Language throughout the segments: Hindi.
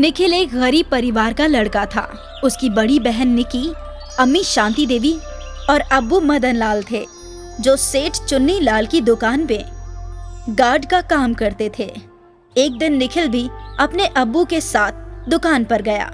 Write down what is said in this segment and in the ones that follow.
निखिल एक गरीब परिवार का लड़का था। उसकी बड़ी बहन निकी, अम्मी शांति देवी और अब्बू मदन लाल थे, जो सेठ चुन्नी लाल की दुकान पे गार्ड का काम करते थे। एक दिन निखिल भी अपने अब्बू के साथ दुकान पर गया।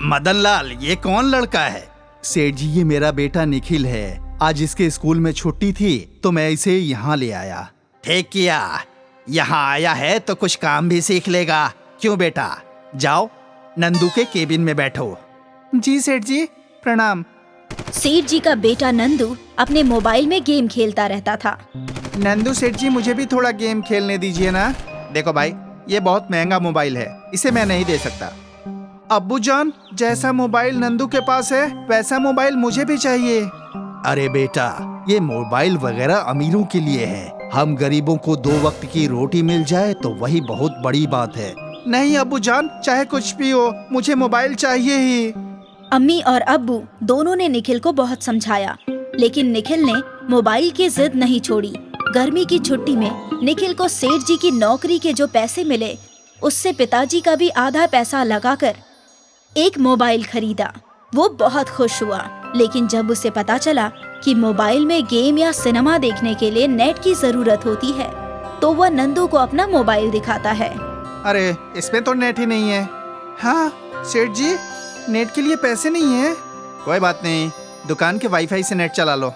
मदन लाल, ये कौन लड़का है? सेठ जी, ये मेरा बेटा निखिल है। आज इसके स्कूल में छुट्टी थी तो मैं इसे यहाँ ले आया। ठीक किया, यहाँ आया है तो कुछ काम भी सीख लेगा। क्यों बेटा, जाओ नंदू के केबिन में बैठो। जी सेठ जी, प्रणाम। सेठ जी का बेटा नंदू अपने मोबाइल में गेम खेलता रहता था। नंदू सेठ जी, मुझे भी थोड़ा गेम खेलने दीजिए ना। देखो भाई, ये बहुत महंगा मोबाइल है, इसे मैं नहीं दे सकता। अब्बू जान, जैसा मोबाइल नंदू के पास है वैसा मोबाइल मुझे भी चाहिए। अरे बेटा, ये मोबाइल वगैरह अमीरों के लिए है। हम गरीबों को 2 वक्त की रोटी मिल जाए तो वही बहुत बड़ी बात है। नहीं अब्बू जान, चाहे कुछ भी हो, मुझे मोबाइल चाहिए ही। अम्मी और अब्बू दोनों ने निखिल को बहुत समझाया, लेकिन निखिल ने मोबाइल की जिद नहीं छोड़ी। गर्मी की छुट्टी में निखिल को सेठ जी की नौकरी के जो पैसे मिले, उससे पिताजी का भी आधा पैसा लगाकर एक मोबाइल खरीदा। वो बहुत खुश हुआ, लेकिन जब उसे पता चला कि मोबाइल में गेम या सिनेमा देखने के लिए नेट की जरूरत होती है, तो वह नंदू को अपना मोबाइल दिखाता है। अरे, इसमें तो नेट ही नहीं है। हाँ सेठ जी, नेट के लिए पैसे नहीं है। कोई बात नहीं, दुकान के वाईफाई से नेट चला लो।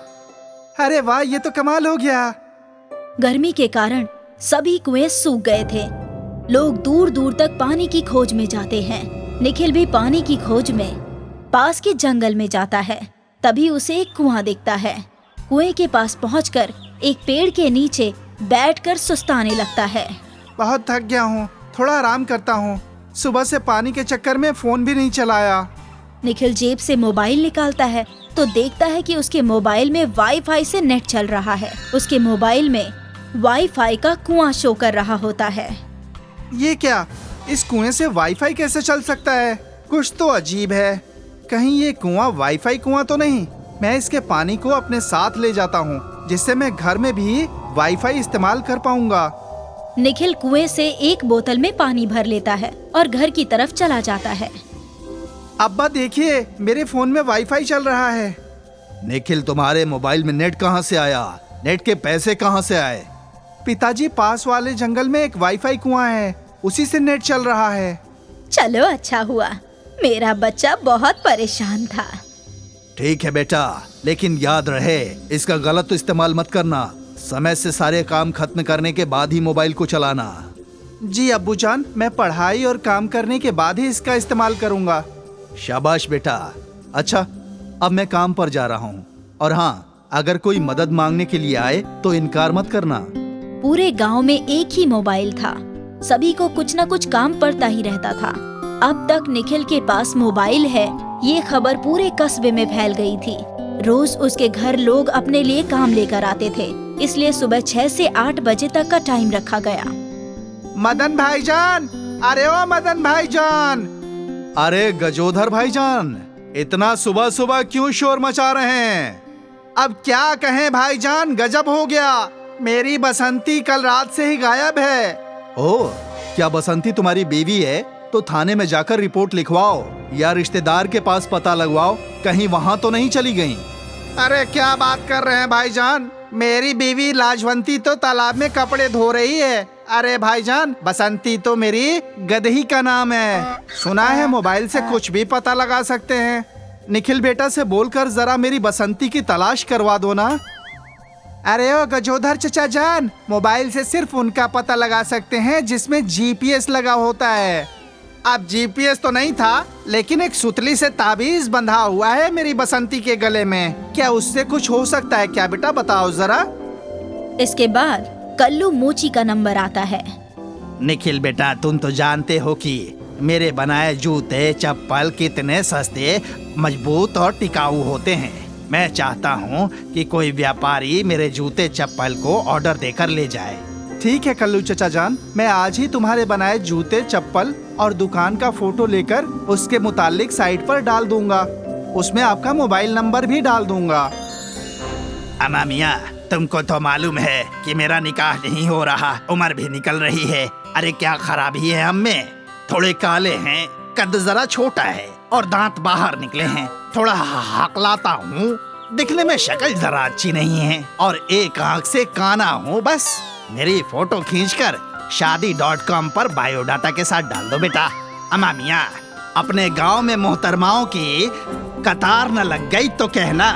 अरे वाह, ये तो कमाल हो गया। गर्मी के कारण सभी कुएं सूख गए थे। लोग दूर दूर तक पानी की खोज में जाते हैं। निखिल भी पानी की खोज में पास के जंगल में जाता है। तभी उसे एक कुआं दिखता है। कुएं के पास पहुंचकर एक पेड़ के नीचे बैठकर सुस्ताने लगता है। बहुत थक गया हूँ, थोड़ा आराम करता हूँ। सुबह से पानी के चक्कर में फोन भी नहीं चलाया। निखिल जेब से मोबाइल निकालता है तो देखता है कि उसके मोबाइल में वाईफाई से नेट चल रहा है। उसके मोबाइल में वाईफाई का कुआं शो कर रहा होता है। ये क्या, इस कुएं से वाईफाई कैसे चल सकता है? कुछ तो अजीब है। कहीं ये कुआं वाईफाई कुआं तो नहीं? मैं इसके पानी को अपने साथ ले जाता हूँ, जिससे मैं घर में भी वाईफाई इस्तेमाल कर पाऊंगा। निखिल कुएं से एक बोतल में पानी भर लेता है और घर की तरफ चला जाता है। अब्बा देखिए, मेरे फोन में वाईफाई चल रहा है। निखिल, तुम्हारे मोबाइल में नेट कहाँ से आया? नेट के पैसे कहाँ से आए? पिताजी, पास वाले जंगल में एक वाईफाई कुआं है, उसी से नेट चल रहा है। चलो अच्छा हुआ, मेरा बच्चा बहुत परेशान था। ठीक है बेटा, लेकिन याद रहे इसका गलत इस्तेमाल मत करना। समय से सारे काम खत्म करने के बाद ही मोबाइल को चलाना। जी अब्बू जान, मैं पढ़ाई और काम करने के बाद ही इसका इस्तेमाल करूंगा। शाबाश बेटा। अच्छा, अब मैं काम पर जा रहा हूँ। और हाँ, अगर कोई मदद मांगने के लिए आए तो इनकार मत करना। पूरे गांव में एक ही मोबाइल था। सभी को कुछ न कुछ काम पड़ता ही रहता था। अब तक निखिल के पास मोबाइल है, ये खबर पूरे कस्बे में फैल गई थी। रोज उसके घर लोग अपने लिए काम लेकर आते थे, इसलिए सुबह 6 से 8 बजे तक का टाइम रखा गया। मदन भाईजान, अरे ओ मदन भाईजान। अरे गजोधर भाईजान, इतना सुबह सुबह क्यों शोर मचा रहे हैं? अब क्या कहें भाईजान, गजब हो गया। मेरी बसंती कल रात से ही गायब है। ओह, क्या बसंती तुम्हारी बीवी है? तो थाने में जाकर रिपोर्ट लिखवाओ या रिश्तेदार के पास पता लगवाओ, कहीं वहाँ तो नहीं चली गई। अरे क्या बात कर रहे हैं भाईजान, मेरी बीवी लाजवंती तो तालाब में कपड़े धो रही है। अरे भाईजान, बसंती तो मेरी गदही का नाम है। सुना है मोबाइल से कुछ भी पता लगा सकते हैं। निखिल बेटा से बोलकर जरा मेरी बसंती की तलाश करवा दो ना। अरे ओ गजोधर चचा जान, मोबाइल से सिर्फ उनका पता लगा सकते हैं जिसमें जीपीएस लगा होता है। अब जीपीएस तो नहीं था, लेकिन एक सुतली से ताबीज बंधा हुआ है मेरी बसंती के गले में। क्या उससे कुछ हो सकता है क्या बेटा, बताओ जरा। इसके बाद कल्लू मोची का नंबर आता है। निखिल बेटा, तुम तो जानते हो कि मेरे बनाए जूते चप्पल कितने सस्ते, मजबूत और टिकाऊ होते हैं। मैं चाहता हूँ कि कोई व्यापारी मेरे जूते चप्पल को ऑर्डर देकर ले जाए। ठीक है कल्लू चचा जान, मैं आज ही तुम्हारे बनाए जूते चप्पल और दुकान का फोटो लेकर उसके मुतालिक साइट पर डाल दूंगा। उसमें आपका मोबाइल नंबर भी डाल दूंगा। अम्मा मियाँ, तुमको तो मालूम है कि मेरा निकाह नहीं हो रहा, उम्र भी निकल रही है। अरे क्या खराबी है हम में, थोड़े काले हैं, कद जरा छोटा है और दांत बाहर निकले हैं। थोड़ा हकलाता हूँ, दिखने में शक्ल जरा अच्छी नहीं है और एक आंख से काना हूँ। बस मेरी फोटो खींचकर शादी.com पर बायोडाटा के साथ डाल दो बेटा। अम्मा मियाँ, अपने गांव में मोहतरमाओं की कतार न लग गई तो कहना।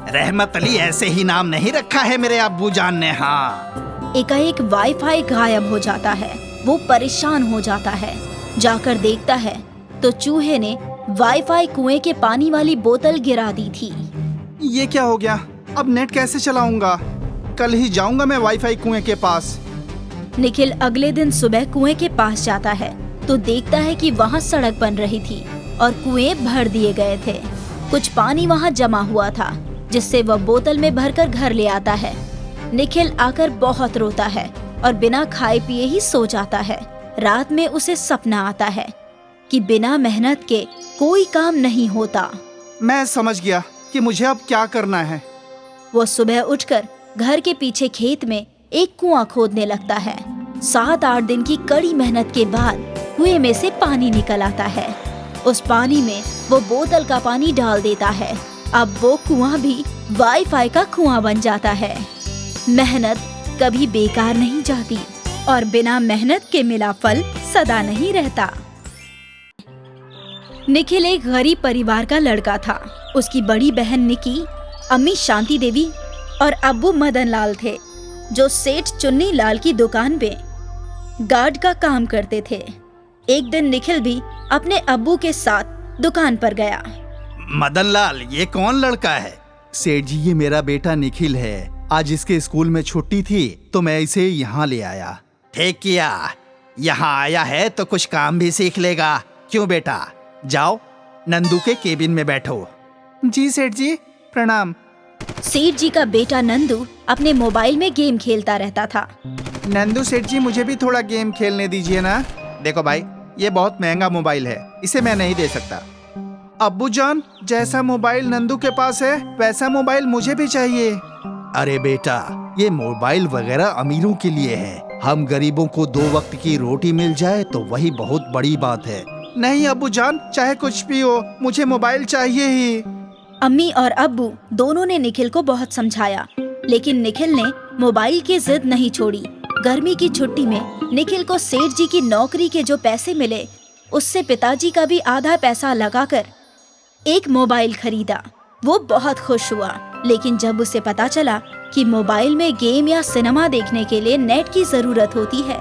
रहमत अली ऐसे ही नाम नहीं रखा है मेरे अब्बू जान ने। हाँ। एकाएक वाईफाई गायब हो जाता है। वो परेशान हो जाता है। जाकर देखता है तो चूहे ने वाईफाई कुएं के पानी वाली बोतल गिरा दी थी। ये क्या हो गया? अब नेट कैसे चलाऊंगा? कल ही जाऊंगा मैं वाईफाई कुएं के पास। निखिल अगले दिन सुबह कुएं के पास जाता है तो देखता है कि वहाँ सड़क बन रही थी और कुएं भर दिए गए थे। कुछ पानी वहाँ जमा हुआ था जिससे वह बोतल में भरकर घर ले आता है। निखिल आकर बहुत रोता है और बिना खाए पिए ही सो जाता है। रात में उसे सपना आता है कि बिना मेहनत के कोई काम नहीं होता। मैं समझ गया कि मुझे अब क्या करना है। वो सुबह उठकर घर के पीछे खेत में एक कुआं खोदने लगता है। 7-8 दिन की कड़ी मेहनत के बाद कुएं में से पानी निकल आता है। उस पानी में वो बोतल का पानी डाल देता है। अब वो कुआं भी वाईफाई का कुआं बन जाता है। मेहनत कभी बेकार नहीं जाती और बिना मेहनत के मिला फल सदा नहीं रहता। निखिल एक गरीब परिवार का लड़का था। उसकी बड़ी बहन निकी, अम्मी शांति देवी और अब्बू मदन लाल थे जो सेठ चुन्नी लाल की दुकान पे गार्ड का काम करते थे। एक दिन निखिल भी अपने अब्बू के साथ दुकान पर गया। मदन लाल, ये कौन लड़का है? सेठ जी, ये मेरा बेटा निखिल है। आज इसके स्कूल में छुट्टी थी तो मैं इसे यहाँ ले आया। ठीक किया, यहाँ आया है तो कुछ काम भी सीख लेगा। क्यों बेटा, जाओ नंदू के केबिन में बैठो। जी सेठ जी, प्रणाम। सेठ जी का बेटा नंदू अपने मोबाइल में गेम खेलता रहता था। नंदू सेठ जी, मुझे भी थोड़ा गेम खेलने दीजिए ना। देखो भाई, ये बहुत महंगा मोबाइल है, इसे मैं नहीं दे सकता। अब्बू जान, जैसा मोबाइल नंदू के पास है वैसा मोबाइल मुझे भी चाहिए। अरे बेटा, ये मोबाइल वगैरह अमीरों के लिए है। हम गरीबों को 2 वक्त की रोटी मिल जाए तो वही बहुत बड़ी बात है। नहीं अब्बू जान, चाहे कुछ भी हो, मुझे मोबाइल चाहिए ही। अम्मी और अब्बू दोनों ने निखिल को बहुत समझाया, लेकिन निखिल ने मोबाइल की जिद नहीं छोड़ी। गर्मी की छुट्टी में निखिल को सेठ जी की नौकरी के जो पैसे मिले उससे पिताजी का भी आधा पैसा लगाकर एक मोबाइल खरीदा। वो बहुत खुश हुआ, लेकिन जब उसे पता चला कि मोबाइल में गेम या सिनेमा देखने के लिए नेट की जरूरत होती है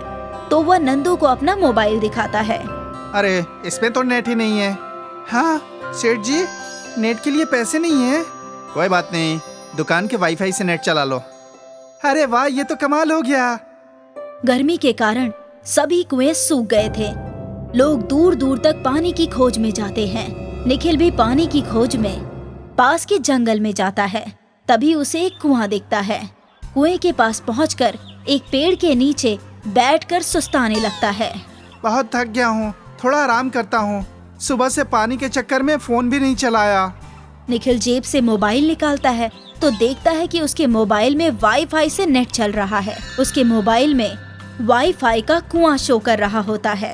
तो वह नंदू को अपना मोबाइल दिखाता है। अरे इसमें तो नेट ही नहीं है। हाँ सेठ जी, नेट के लिए पैसे नहीं है। कोई बात नहीं, दुकान के वाईफाई से नेट चला लो। अरे वाह, ये तो कमाल हो गया। गर्मी के कारण सभी कुएं सूख गए थे। लोग दूर दूर तक पानी की खोज में जाते हैं। निखिल भी पानी की खोज में पास के जंगल में जाता है। तभी उसे एक कुआं दिखता है। कुएं के पास पहुंचकर एक पेड़ के नीचे बैठकर सुस्ताने लगता है। बहुत थक गया हूँ, थोड़ा आराम करता हूँ। सुबह से पानी के चक्कर में फोन भी नहीं चलाया। निखिल जेब से मोबाइल निकालता है तो देखता है कि उसके मोबाइल में वाईफाई से नेट चल रहा है। उसके मोबाइल में वाईफाई का कुआं शो कर रहा होता है।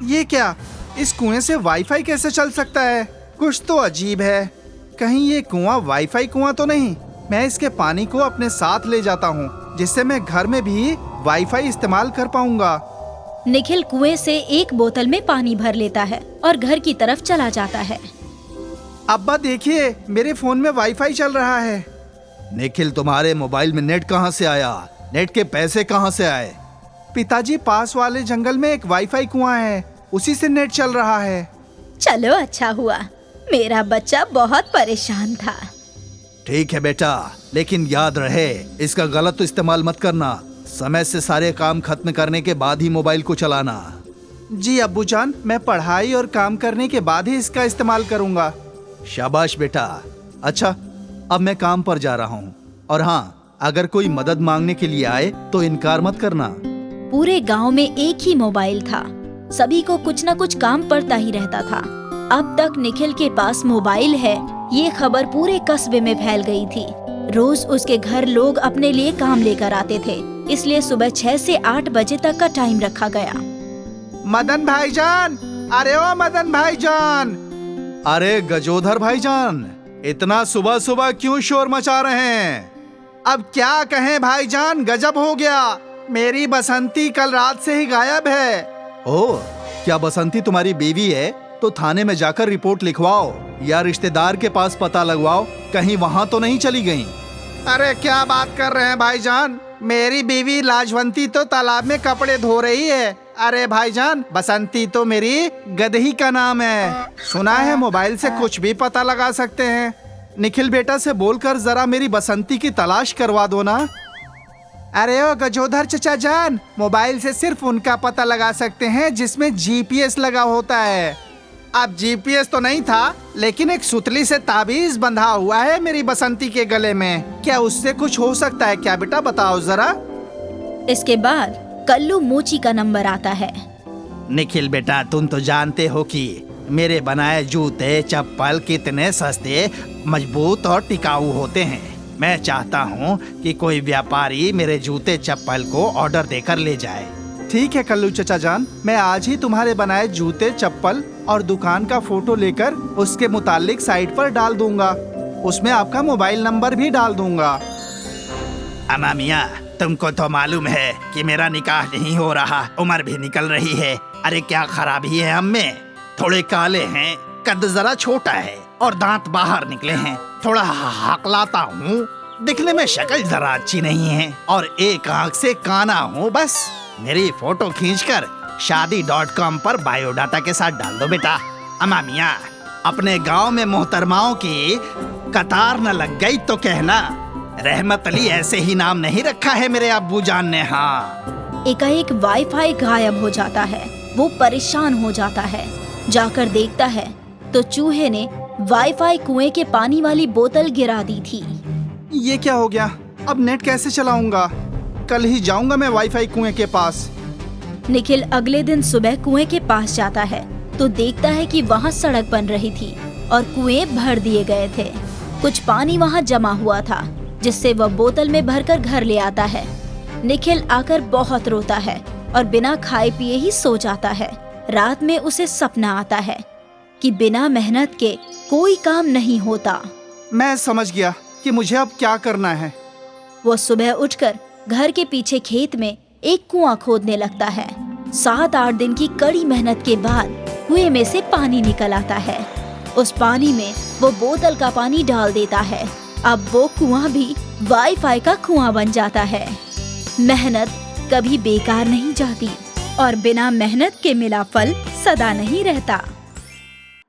ये क्या, इस कुएं से वाईफाई कैसे चल सकता है? कुछ तो अजीब है। कहीं ये कुआं वाईफाई कुआं तो नहीं? मैं इसके पानी को अपने साथ ले जाता हूँ जिससे मैं घर में भी वाईफाई इस्तेमाल कर पाऊंगा। निखिल कुएं से एक बोतल में पानी भर लेता है और घर की तरफ चला जाता है। अब्बा देखिए, मेरे फोन में वाईफाई चल रहा है। निखिल, तुम्हारे मोबाइल में नेट कहाँ से आया? नेट के पैसे कहाँ से आए? पिताजी, पास वाले जंगल में एक वाईफाई कुआं है, उसी से नेट चल रहा है। चलो अच्छा हुआ, मेरा बच्चा बहुत परेशान था। ठीक है बेटा, लेकिन याद रहे इसका गलत इस्तेमाल मत करना। समय से सारे काम खत्म करने के बाद ही मोबाइल को चलाना। जी अब्बू जान, मैं पढ़ाई और काम करने के बाद ही इसका इस्तेमाल करूंगा। शाबाश बेटा। अच्छा, अब मैं काम पर जा रहा हूँ। और हाँ, अगर कोई मदद मांगने के लिए आए तो इनकार मत करना। पूरे गांव में एक ही मोबाइल था। सभी को कुछ न कुछ काम पड़ता ही रहता था। अब तक निखिल के पास मोबाइल है ये खबर पूरे कस्बे में फैल गई थी। रोज उसके घर लोग अपने लिए काम लेकर आते थे, इसलिए सुबह 6 से 8 बजे तक का टाइम रखा गया। मदन भाईजान, अरे ओ मदन भाईजान। अरे गजोधर भाईजान, इतना सुबह सुबह क्यों शोर मचा रहे हैं? अब क्या कहें भाईजान, गजब हो गया। मेरी बसंती कल रात से ही गायब है। ओह, क्या बसंती तुम्हारी बीवी है? तो थाने में जाकर रिपोर्ट लिखवाओ या रिश्तेदार के पास पता लगवाओ, कहीं वहाँ तो नहीं चली गई। अरे क्या बात कर रहे हैं भाईजान, मेरी बीवी लाजवंती तो तालाब में कपड़े धो रही है। अरे भाईजान, बसंती तो मेरी गदही का नाम है। सुना है मोबाइल से कुछ भी पता लगा सकते हैं। निखिल बेटा से बोलकर जरा मेरी बसंती की तलाश करवा दो ना। अरे ओ गजोधर चचा जान, मोबाइल से सिर्फ उनका पता लगा सकते हैं जिसमें जीपीएस लगा होता है। अब जीपीएस तो नहीं था, लेकिन एक सुतली से ताबीज बंधा हुआ है मेरी बसंती के गले में। क्या उससे कुछ हो सकता है क्या बेटा, बताओ जरा। इसके बाद कल्लू मोची का नंबर आता है। निखिल बेटा, तुम तो जानते हो कि मेरे बनाए जूते चप्पल कितने सस्ते, मजबूत और टिकाऊ होते हैं। मैं चाहता हूँ कि कोई व्यापारी मेरे जूते चप्पल को ऑर्डर देकर ले जाए। ठीक है कल्लू चचा जान, मैं आज ही तुम्हारे बनाए जूते चप्पल और दुकान का फोटो लेकर उसके मुतालिक साइट पर डाल दूंगा। उसमें आपका मोबाइल नंबर भी डाल दूंगा। अम्मा मियाँ, तुमको तो मालूम है कि मेरा निकाह नहीं हो रहा, उम्र भी निकल रही है। अरे क्या खराबी है हम में, थोड़े काले हैं, कद जरा छोटा है और दांत बाहर निकले हैं। थोड़ा हकलाता हूँ, दिखने में शक्ल जरा अच्छी नहीं है और एक आंख से काना हूँ। बस मेरी फोटो खींचकर शादी.com पर बायोडाटा के साथ डाल दो बेटा। अम्मा मियाँ, अपने गांव में मोहतरमाओं की कतार न लग गई तो कहना। रहमत अली ऐसे ही नाम नहीं रखा है मेरे अब्बू जान ने। हाँ। एकाएक वाईफाई गायब हो जाता है। वो परेशान हो जाता है। जाकर देखता है तो चूहे ने वाईफाई कुएं के पानी वाली बोतल गिरा दी थी। ये क्या हो गया, अब नेट कैसे चलाऊंगा? कल ही जाऊंगा मैं वाईफाई कुएं के पास। निखिल अगले दिन सुबह कुएं के पास जाता है तो देखता है कि वहाँ सड़क बन रही थी और कुएं भर दिए गए थे। कुछ पानी वहाँ जमा हुआ था जिससे वह बोतल में भरकर घर ले आता है। निखिल आकर बहुत रोता है और बिना खाए पिए ही सो जाता है। रात में उसे सपना आता है कि बिना मेहनत के कोई काम नहीं होता। मैं समझ गया कि मुझे अब क्या करना है। वो सुबह उठकर घर के पीछे खेत में एक कुआं खोदने लगता है। 7-8 दिन की कड़ी मेहनत के बाद कुएं में से पानी निकल आता है। उस पानी में वो बोतल का पानी डाल देता है। अब वो कुआं भी वाईफाई का कुआं बन जाता है। मेहनत कभी बेकार नहीं जाती और बिना मेहनत के मिला फल सदा नहीं रहता।